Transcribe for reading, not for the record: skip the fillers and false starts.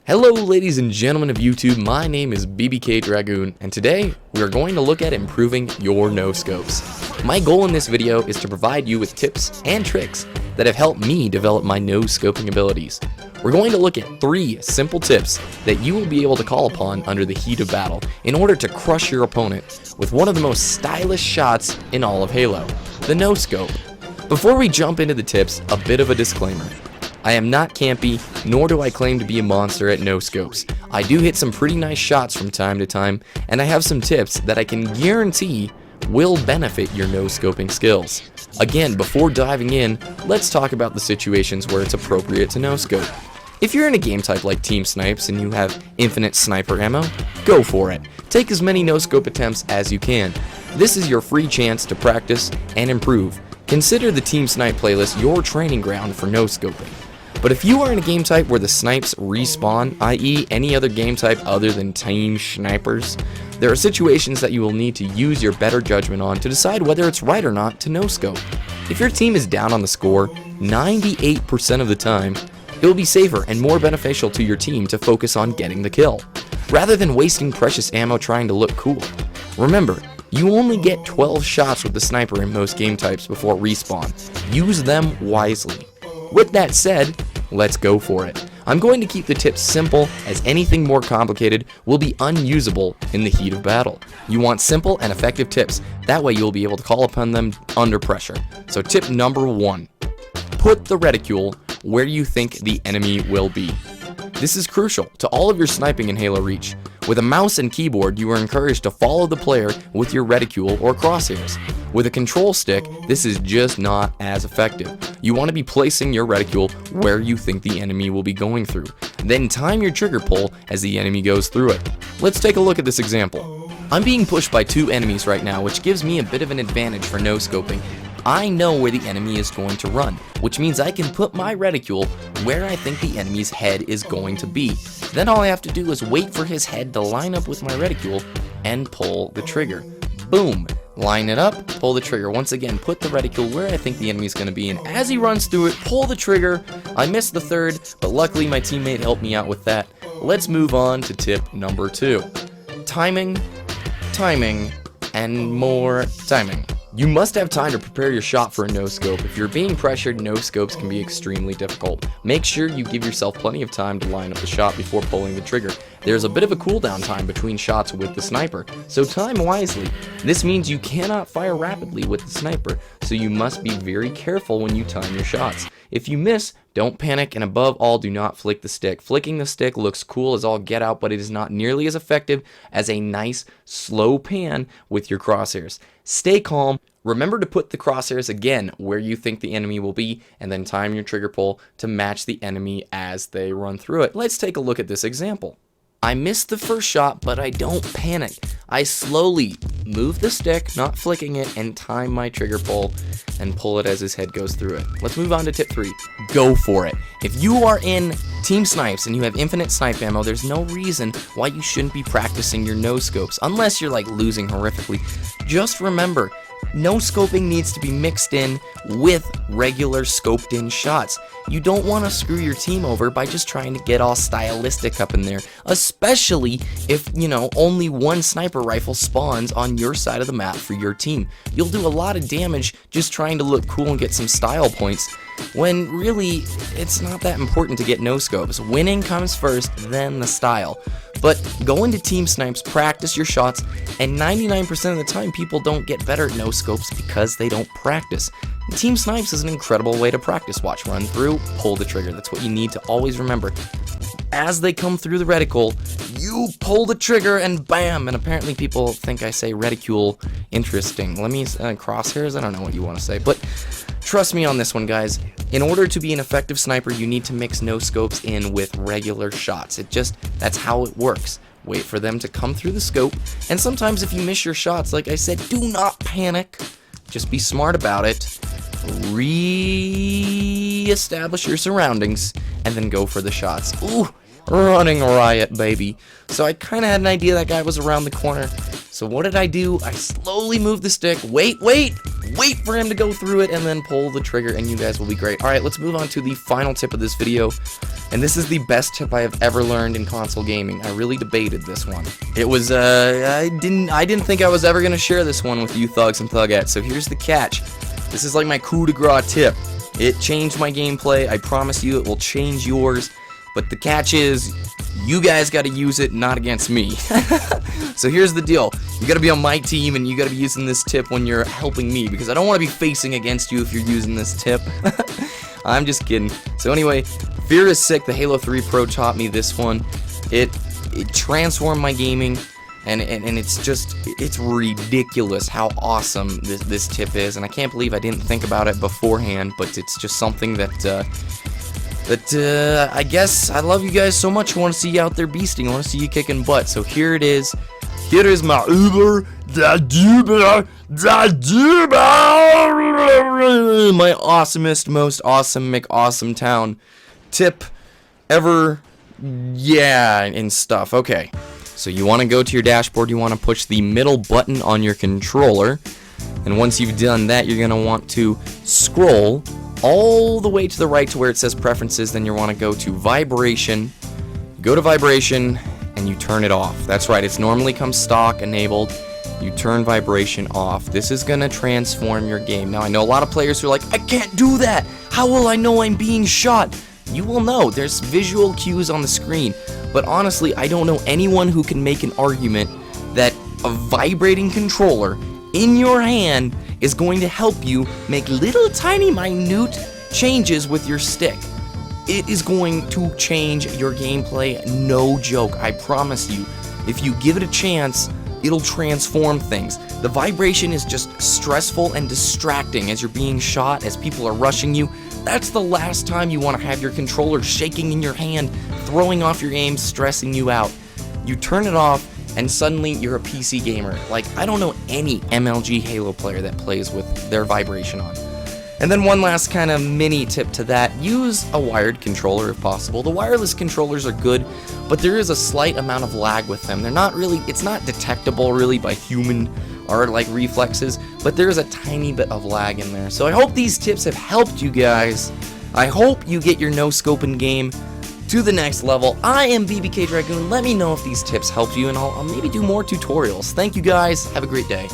Hello ladies and gentlemen of YouTube, my name is BBKDragoon, and today we are going to look at improving your no-scopes. My goal in this video is to provide you with tips and tricks that have helped me develop my no-scoping abilities. We're going to look at 3 simple tips that you will be able to call upon under the heat of battle in order to crush your opponent with one of the most stylish shots in all of Halo, the no-scope. Before we jump into the tips, a bit of a disclaimer. I am not campy, nor do I claim to be a monster at no-scopes. I do hit some pretty nice shots from time to time, and I have some tips that I can guarantee will benefit your no-scoping skills. Again, before diving in, let's talk about the situations where it's appropriate to no-scope. If you're in a game type like Team Snipes and you have infinite sniper ammo, go for it. Take as many no-scope attempts as you can. This is your free chance to practice and improve. Consider the Team Snipe playlist your training ground for no-scoping. But if you are in a game type where the snipes respawn, i.e. any other game type other than Team Snipers, there are situations that you will need to use your better judgment on to decide whether it's right or not to no-scope. If your team is down on the score 98% of the time, it will be safer and more beneficial to your team to focus on getting the kill, rather than wasting precious ammo trying to look cool. Remember, you only get 12 shots with the sniper in most game types before respawn. Use them wisely. With that said, let's go for it. I'm going to keep the tips simple, as anything more complicated will be unusable in the heat of battle. You want simple and effective tips, that way you'll be able to call upon them under pressure. So tip number 1, put the reticule where you think the enemy will be. This is crucial to all of your sniping in Halo Reach. With a mouse and keyboard, you are encouraged to follow the player with your reticule or crosshairs. With a control stick, this is just not as effective. You want to be placing your reticule where you think the enemy will be going through. Then time your trigger pull as the enemy goes through it. Let's take a look at this example. I'm being pushed by 2 enemies right now, which gives me a bit of an advantage for no-scoping. I know where the enemy is going to run, which means I can put my reticule where I think the enemy's head is going to be. Then all I have to do is wait for his head to line up with my reticule and pull the trigger. Boom! Line it up, pull the trigger. Once again, put the reticule where I think the enemy's going to be, and as he runs through it, pull the trigger. I missed the 3rd, but luckily my teammate helped me out with that. Let's move on to tip number 2. Timing, and more timing. You must have time to prepare your shot for a no-scope. If you're being pressured, no-scopes can be extremely difficult. Make sure you give yourself plenty of time to line up the shot before pulling the trigger. There's a bit of a cooldown time between shots with the sniper, so time wisely. This means you cannot fire rapidly with the sniper, so you must be very careful when you time your shots. If you miss, don't panic, and above all, do not flick the stick. Flicking the stick looks cool as all get out, but it is not nearly as effective as a nice, slow pan with your crosshairs. Stay calm. Remember to put the crosshairs again where you think the enemy will be, and then time your trigger pull to match the enemy as they run through it. Let's take a look at this example. I missed the first shot, but I don't panic. I slowly move the stick, not flicking it, and time my trigger pull and pull it as his head goes through it. Let's move on to tip 3. Go for it. If you are in Team Snipes and you have infinite snipe ammo, there's no reason why you shouldn't be practicing your no-scopes, unless you're like losing horrifically. Just remember, no-scoping needs to be mixed in with regular scoped-in shots. You don't want to screw your team over by just trying to get all stylistic up in there, especially if, only one sniper rifle spawns on your side of the map for your team. You'll do a lot of damage just trying to look cool and get some style points, when really, it's not that important to get no-scopes. Winning comes first, then the style. But go into Team Snipes, practice your shots, and 99% of the time people don't get better at no-scopes because they don't practice. Team Snipes is an incredible way to practice. Watch, run through, pull the trigger. That's what you need to always remember. As they come through the reticule, you pull the trigger and bam! And apparently people think I say reticule. Interesting. Let me, crosshairs? I don't know what you want to say, but trust me on this one, guys. In order to be an effective sniper, you need to mix no-scopes in with regular shots. That's how it works. Wait for them to come through the scope, and sometimes if you miss your shots, like I said, do not panic. Just be smart about it. Re-establish your surroundings, and then go for the shots. Ooh, running riot, baby. So I kind of had an idea that guy was around the corner. So what did I do? I slowly moved the stick. Wait! wait for him to go through it, and then pull the trigger, and you guys will be great. Alright, let's move on to the final tip of this video, and this is the best tip I have ever learned in console gaming. I really debated this one. It was, I didn't think I was ever going to share this one with you thugs and thugettes, so here's the catch. This is like my coup de grace tip. It changed my gameplay. I promise you it will change yours. But the catch is, you guys got to use it, not against me. So here's the deal. You got to be on my team, and you got to be using this tip when you're helping me, because I don't want to be facing against you if you're using this tip. I'm just kidding. So anyway, Fear is Sick, the Halo 3 Pro taught me this one. It transformed my gaming. And it's ridiculous how awesome this tip is, and I can't believe I didn't think about it beforehand, but it's just something that I guess I love you guys so much. I want to see you out there beasting. I want to see you kicking butt. So here it is. Here is my my awesomest, most awesome McAwesome town tip ever. Yeah, and stuff. Okay. So you want to go to your dashboard, you want to push the middle button on your controller, and once you've done that, you're going to want to scroll all the way to the right to where it says preferences. Then you want to go to vibration, and you turn it off. That's right, it's normally comes stock enabled. You turn vibration off. This is going to transform your game. Now I know a lot of players who are like, I can't do that, how will I know I'm being shot? You will know, there's visual cues on the screen. But honestly, I don't know anyone who can make an argument that a vibrating controller in your hand is going to help you make little tiny minute changes with your stick. It is going to change your gameplay, no joke, I promise you. If you give it a chance, it'll transform things. The vibration is just stressful and distracting as you're being shot, as people are rushing you. That's the last time you want to have your controller shaking in your hand, throwing off your aim, stressing you out. You turn it off, and suddenly you're a PC gamer. Like, I don't know any MLG Halo player that plays with their vibration on. And then one last kind of mini tip to that, use a wired controller if possible. The wireless controllers are good, but there is a slight amount of lag with them. They're not really, it's not detectable really by human or like reflexes, but there is a tiny bit of lag in there. So I hope these tips have helped you guys. I hope you get your no-scoping game to the next level. I am BBKDragoon. Let me know if these tips helped you, and I'll maybe do more tutorials. Thank you guys. Have a great day.